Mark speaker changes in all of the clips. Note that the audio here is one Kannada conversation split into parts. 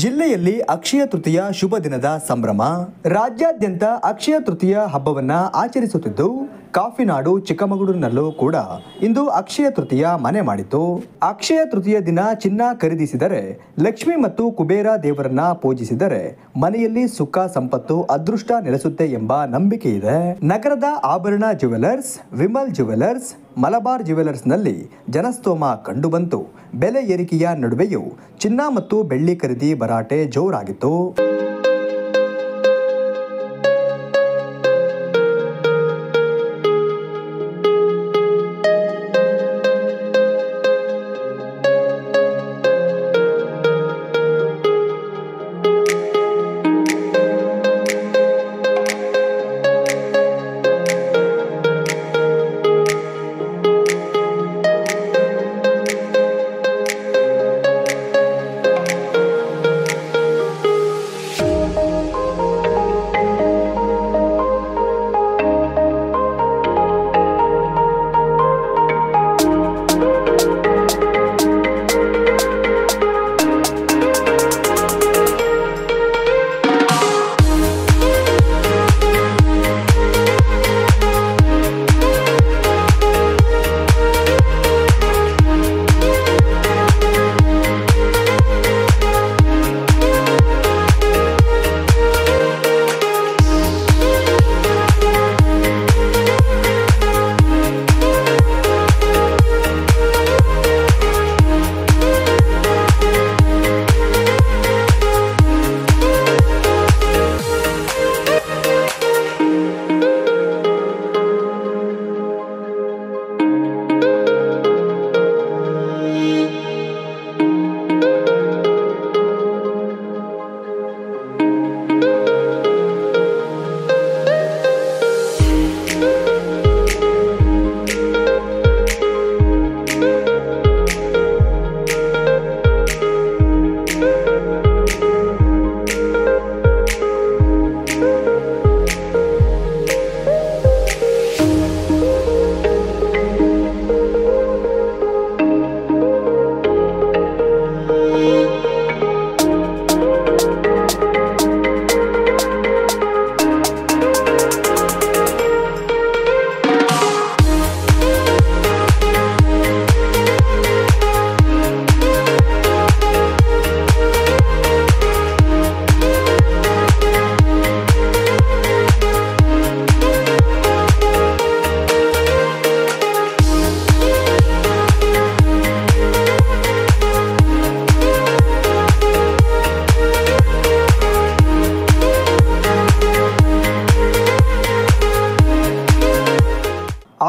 Speaker 1: ಜಿಲ್ಲೆಯಲ್ಲಿ ಅಕ್ಷಯ ತೃತೀಯ ಶುಭ ದಿನದ ಸಂಭ್ರಮ. ರಾಜ್ಯಾದ್ಯಂತ ಅಕ್ಷಯ ತೃತೀಯ ಹಬ್ಬವನ್ನ ಆಚರಿಸುತ್ತಿದ್ದು, ಕಾಫಿನಾಡು ಚಿಕ್ಕಮಗಳೂರಿನಲ್ಲೂ ಕೂಡ ಇಂದು ಅಕ್ಷಯ ತೃತೀಯ ಮನೆ ಮಾಡಿತು. ಅಕ್ಷಯ ತೃತೀಯ ದಿನ ಚಿನ್ನ ಖರೀದಿಸಿದರೆ, ಲಕ್ಷ್ಮಿ ಮತ್ತು ಕುಬೇರ ದೇವರನ್ನ ಪೂಜಿಸಿದರೆ ಮನೆಯಲ್ಲಿ ಸುಖ ಸಂಪತ್ತು ಅದೃಷ್ಟ ನೆಲೆಸುತ್ತೆ ಎಂಬ ನಂಬಿಕೆ ಇದೆ. ನಗರದ ಆಭರಣ ಜ್ಯುವೆಲರ್ಸ್, ವಿಮಲ್ ಜ್ಯುವೆಲರ್ಸ್, ಮಲಬಾರ್ ಜ್ಯುವೆಲರ್ಸ್ನಲ್ಲಿ ಜನಸ್ತೋಮ ಕಂಡುಬಂತು. ಬೆಲೆ ಏರಿಕೆಯ ನಡುವೆಯೂ ಚಿನ್ನ ಮತ್ತು ಬೆಳ್ಳಿ ಖರೀದಿ ಭರಾಟೆ ಜೋರಾಗಿತ್ತು.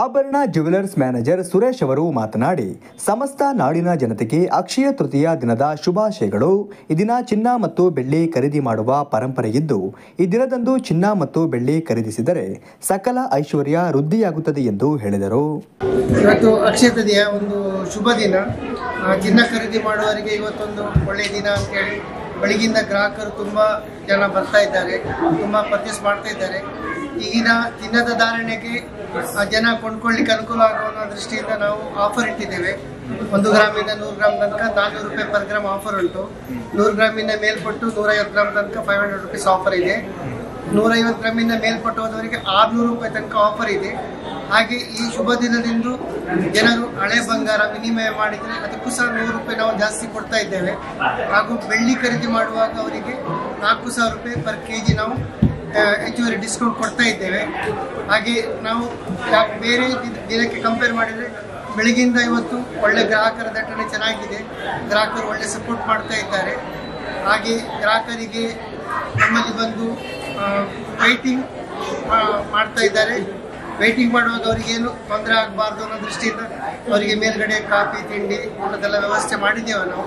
Speaker 1: ಆಭರಣ ಜ್ಯುವೆಲರ್ಸ್ ಮ್ಯಾನೇಜರ್ ಸುರೇಶ್ ಅವರು ಮಾತನಾಡಿ, ಸಮಸ್ತ ನಾಡಿನ ಜನತೆಗೆ ಅಕ್ಷಯ ತೃತೀಯ ದಿನದ ಶುಭಾಶಯಗಳು. ಈ ದಿನ ಚಿನ್ನ ಮತ್ತು ಬೆಳ್ಳಿ ಖರೀದಿ ಮಾಡುವ ಪರಂಪರೆ ಇದ್ದು, ಈ ದಿನದಂದು ಚಿನ್ನ ಮತ್ತು ಬೆಳ್ಳಿ ಖರೀದಿಸಿದರೆ ಸಕಲ ಐಶ್ವರ್ಯ ವೃದ್ಧಿಯಾಗುತ್ತದೆ ಎಂದು ಹೇಳಿದರು.
Speaker 2: ಇವತ್ತು ಅಕ್ಷಯ ತೃತೀಯ ಒಂದು ಶುಭ ದಿನ. ಚಿನ್ನ ಖರೀದಿ ಮಾಡುವವರಿಗೆ ಇವತ್ತೊಂದು ಒಳ್ಳೆಯ ದಿನ ಅಂತೇಳಿ ಬೆಳಗಿಂದ ಗ್ರಾಹಕರು ತುಂಬ ಜನ ಬರ್ತಾ ಇದ್ದಾರೆ, ತುಂಬ ಪರ್ಚೇಸ್ ಮಾಡ್ತಾ ಇದ್ದಾರೆ. ಈಗಿನ ಚಿನ್ನದ ಧಾರಣೆಗೆ ಜನ ಕೊಂಡ್ಕೊಳ್ಳಿಕ್ಕೆ ಅನುಕೂಲ ಆಗುವ ದೃಷ್ಟಿಯಿಂದ ನಾವು ಆಫರ್ ಇಟ್ಟಿದ್ದೇವೆ. 1 ಗ್ರಾಮಿಂದ 100 ಗ್ರಾಮ್ ತನಕ 400 ರೂಪಾಯಿ ಪರ್ ಗ್ರಾಮ್ ಆಫರ್ ಉಂಟು. 100 ಗ್ರಾಮಿಂದ ಮೇಲ್ಪಟ್ಟು 150 ಗ್ರಾಮ್ ತನಕ 500 ರುಪೀಸ್ ಆಫರ್ ಇದೆ. 150 ಗ್ರಾಮಿಂದ ಮೇಲ್ಪಟ್ಟು ಹೋದವರಿಗೆ 600 ರೂಪಾಯಿ ತನಕ ಆಫರ್ ಇದೆ. ಹಾಗೆ ಈ ಶುಭ ದಿನದಂದು ಜನರು ಹಳೆ ಬಂಗಾರ ವಿನಿಮಯ ಮಾಡಿದರೆ ಅದಕ್ಕೂ ಸಹ 100 ರೂಪಾಯಿ ನಾವು ಜಾಸ್ತಿ ಕೊಡ್ತಾ ಇದ್ದೇವೆ. ಹಾಗೂ ಬೆಳ್ಳಿ ಖರೀದಿ ಮಾಡುವಾಗ ಅವರಿಗೆ 4000 ರೂಪಾಯಿ ಪರ್ ಕೆಜಿ ನಾವು ಹೆಚ್ಚುವರಿ ಡಿಸ್ಕೌಂಟ್ ಕೊಡ್ತಾ ಇದ್ದೇವೆ. ಹಾಗೆ ನಾವು ಬೇರೆ ದಿನಕ್ಕೆ ಕಂಪೇರ್ ಮಾಡಿದರೆ ಬೆಳಗಿಂದ ಇವತ್ತು ಒಳ್ಳೆ ಗ್ರಾಹಕರ ದಟ್ಟಣೆ ಚೆನ್ನಾಗಿದೆ. ಗ್ರಾಹಕರು ಒಳ್ಳೆ ಸಪೋರ್ಟ್ ಮಾಡ್ತಾ ಇದ್ದಾರೆ. ಹಾಗೆ ಗ್ರಾಹಕರಿಗೆ ನಮ್ಮಲ್ಲಿ ಬಂದು ವೈಟಿಂಗ್ ಮಾಡ್ತಾ ಇದ್ದಾರೆ. ವೈಟಿಂಗ್ ಮಾಡುವಾಗ ಅವರಿಗೇನು ತೊಂದರೆ ಆಗಬಾರ್ದು ಅನ್ನೋ ದೃಷ್ಟಿಯಿಂದ ಅವರಿಗೆ ಮೇಲ್ಗಡೆ ಕಾಫಿ ತಿಂಡಿ ಊಟದೆಲ್ಲ ವ್ಯವಸ್ಥೆ ಮಾಡಿದ್ದೇವೆ ನಾವು,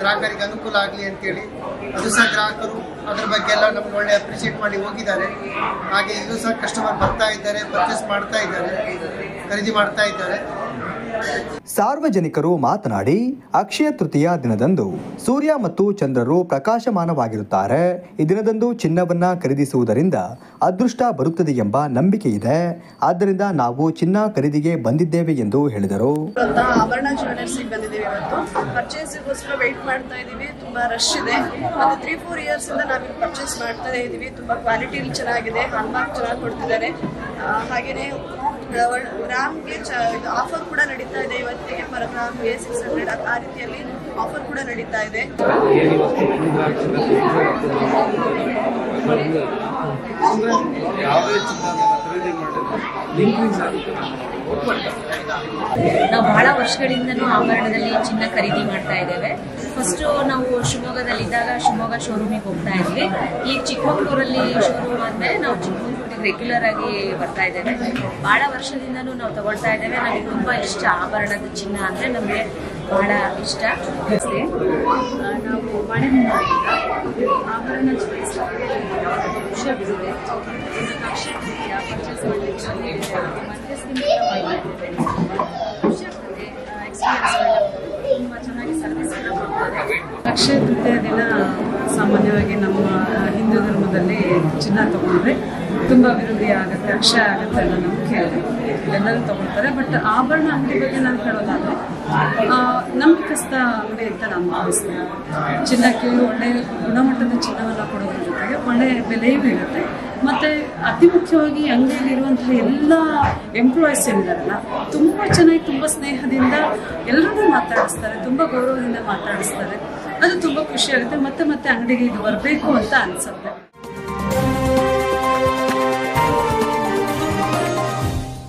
Speaker 2: ಗ್ರಾಹಕರಿಗೆ ಅನುಕೂಲ ಆಗಲಿ ಅಂತೇಳಿ. ಅದು ಸಹ ಗ್ರಾಹಕರು ಅದರ ಬಗ್ಗೆ ಎಲ್ಲ ನಮ್ಗೆ ಒಳ್ಳೆ ಅಪ್ರಿಷಿಯೇಟ್ ಮಾಡಿ ಹೋಗಿದ್ದಾರೆ. ಹಾಗೆ ಇಲ್ಲೂ ಸಹ ಕಸ್ಟಮರ್ ಬರ್ತಾ ಇದ್ದಾರೆ, ಪರ್ಚೇಸ್ ಮಾಡ್ತಾ ಇದ್ದಾರೆ, ಖರೀದಿ ಮಾಡ್ತಾ ಇದ್ದಾರೆ.
Speaker 1: ಸಾರ್ವಜನಿಕರು ಮಾತನಾಡಿ ಅಕ್ಷಯ ತೃತೀಯ ದಿನದಂದು ಸೂರ್ಯ ಮತ್ತು ಚಂದ್ರರು ಪ್ರಕಾಶಮಾನವಾಗಿರುತ್ತಾರೆ. ಈ ದಿನದಂದು ಚಿನ್ನವನ್ನ ಖರೀದಿಸುವುದರಿಂದ ಅದೃಷ್ಟ ಬರುತ್ತದೆ ಎಂಬ ನಂಬಿಕೆ ಇದೆ. ಆದ್ದರಿಂದ ನಾವು ಚಿನ್ನ ಖರೀದಿಗೆ ಬಂದಿದ್ದೇವೆ ಎಂದು ಹೇಳಿದರು.
Speaker 3: ಆಭರಣ ಜ್ಯುವೆಲರ್ಸಿಗೆ ಬಂದಿದ್ದೀವಿ. ಇವತ್ತು ಪರ್ಚೇಸ್ಗೋಸ್ಕರ ವೆಯ್ಟ್ ಮಾಡ್ತಾ ಇದ್ದೀವಿ. ತುಂಬಾ ರಶ್ ಇದೆ. ಒಂದು 3-4 ಇಯರ್ಸ್ ಇಂದ ನಾವು ಪರ್ಚೇಸ್ ಮಾಡ್ತಾನೆ ಇದ್ದೀವಿ. ತುಂಬಾ ಕ್ವಾಲಿಟಿ ಚೆನ್ನಾಗಿದೆ, ಹಾಲ್ಮಾರ್ಕ್ ಚೆನ್ನಾಗಿ ಕೊಡ್ತಿದ್ದಾರೆ. ಹಾಗೇನೆ ಗ್ರಾಮ್ಗೆ ಆಫರ್ ಕೂಡ ನಡೀತಾ ಇದೆ. ಇವತ್ತಿಗೆ ಪರ್ ಗ್ರಾಮ್ಗೆ 600 ಆ ರೀತಿಯಲ್ಲಿ ಆಫರ್ ಕೂಡ ನಡೀತಾ ಇದೆ.
Speaker 4: ನಾವು ಬಹಳ ವರ್ಷಗಳಿಂದನೂ ಆಭರಣದಲ್ಲಿ ಚಿನ್ನ ಖರೀದಿ ಮಾಡ್ತಾ ಇದ್ದೇವೆ. ಫಸ್ಟ್ ನಾವು ಶಿವಮೊಗ್ಗದಲ್ಲಿದ್ದಾಗ ಶಿವಮೊಗ್ಗ ಶೋರೂಮಿಗೆ ಹೋಗ್ತಾ ಇದ್ವಿ. ಈಗ ಚಿಕ್ಕಮಗಳೂರಲ್ಲಿ ಶೋರೂಮ್ ಆದ್ಮೇಲೆ ನಾವು ಚಿಕ್ಕಮಗಳೂರಿಗೆ ರೆಗ್ಯುಲರ್ ಆಗಿ ಬರ್ತಾ ಇದ್ದೇವೆ. ಬಹಳ ವರ್ಷದಿಂದನೂ ನಾವು ತಗೊಳ್ತಾ ಇದ್ದೇವೆ. ನಮಗೆ ತುಂಬಾ ಇಷ್ಟ ಆಭರಣದ ಚಿನ್ನ ಅಂದ್ರೆ ನಮಗೆ ಬಹಳ ಇಷ್ಟ. ನಾವು ಮಳೆಮುಂಬೈಯಿಂದ ಆಭರಣ ಖುಷಿ ಆಗ್ತಿದೆ. ಅಕ್ಷಯ ತೃತೀಯ ಪರ್ಚೇಸ್ ಮಾಡಲಿಕ್ಕೆ ತುಂಬಾ ಚೆನ್ನಾಗಿ ಸರ್ವಿಸ್ ಎಲ್ಲ ಕೊಡ್ತಾರೆ.
Speaker 5: ಅಕ್ಷಯ ತೃತೀಯ ದಿನ ಸಾಮಾನ್ಯವಾಗಿ ನಮ್ಮ ಹಿಂದೂ ಧರ್ಮದಲ್ಲಿ ಚಿನ್ನ ತಗೊಂಡ್ರೆ ತುಂಬಾ ಅಭಿವೃದ್ಧಿ ಆಗುತ್ತೆ, ಅಕ್ಷಯ ಆಗುತ್ತೆ ಅನ್ನೋ ನಂಬಿಕೆ ಎಲ್ಲರೂ ತಗೊಳ್ತಾರೆ. ಬಟ್ ಆಭರಣ ಅಂಗಡಿ ಬಗ್ಗೆ ನಾನು ಹೇಳೋದಾದ್ರೆ ನಂಬಿಕಸ್ಥ ಅಂಗಡಿ ಅಂತ ನಾನು ಭಾವಿಸ್ತೇನೆ. ಚಿನ್ನಕ್ಕೆ ಒಳ್ಳೆ ಗುಣಮಟ್ಟದ ಚಿನ್ನವನ್ನು ಕೊಡೋದ್ರ ಜೊತೆಗೆ ಒಳ್ಳೆ ಬೆಲೆಯೂ ಇರುತ್ತೆ. ಮತ್ತೆ ಅತಿ ಮುಖ್ಯವಾಗಿ ಅಂಗಡಿಯಲ್ಲಿರುವಂತಹ ಎಲ್ಲ ಎಂಪ್ಲಾಯೀಸ್ ಏನಿದಾರಲ್ಲ ತುಂಬಾ ಚೆನ್ನಾಗಿ ತುಂಬಾ ಸ್ನೇಹದಿಂದ ಎಲ್ಲರನ್ನೂ ಮಾತಾಡಿಸ್ತಾರೆ, ತುಂಬಾ ಗೌರವದಿಂದ ಮಾತಾಡಿಸ್ತಾರೆ. ಅದು ತುಂಬಾ ಖುಷಿ ಆಗುತ್ತೆ. ಮತ್ತೆ ಮತ್ತೆ ಅಂಗಡಿಗೆ ಇದು ಬರಬೇಕು ಅಂತ ಅನ್ಸುತ್ತೆ.